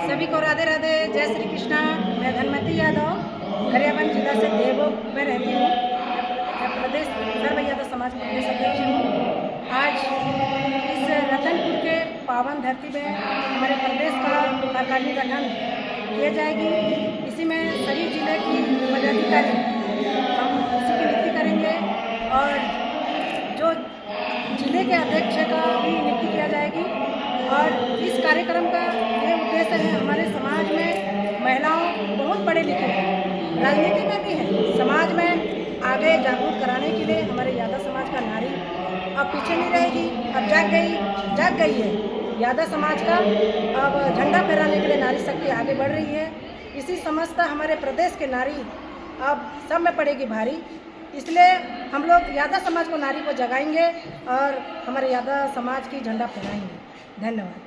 सभी को राधे राधे, जय श्री कृष्णा। मैं धनमती यादव गरियाबंद जिला से देवो में रहती हूँ। मैं प्रदेश सर्व यादव समाज के प्रदेश अध्यक्ष हूँ। आज इस रतनपुर के पावन धरती में हमारे प्रदेश का कार्यकारिणी गठन किया जाएगी। इसी में सभी जिले की पदाधिकारी हम इसी की नियुक्ति करेंगे और जो जिले के अध्यक्ष का भी नियुक्ति किया जाएगी। और इस कार्यक्रम का ये उद्देश्य है, हमारे समाज में महिलाओं बहुत पढ़े लिखे हैं, राजनीति में भी हैं, समाज में आगे जागरूक कराने के लिए हमारे यादव समाज का नारी अब पीछे नहीं रहेगी। अब जाग गई है यादव समाज का। अब झंडा फहराने के लिए नारी शक्ति आगे बढ़ रही है। इसी समझता हमारे प्रदेश के नारी अब सब में पड़ेगी भारी। इसलिए हम लोग यादव समाज को नारी को जगाएंगे और हमारे यादव समाज की झंडा फहराएंगे। धन्यवाद।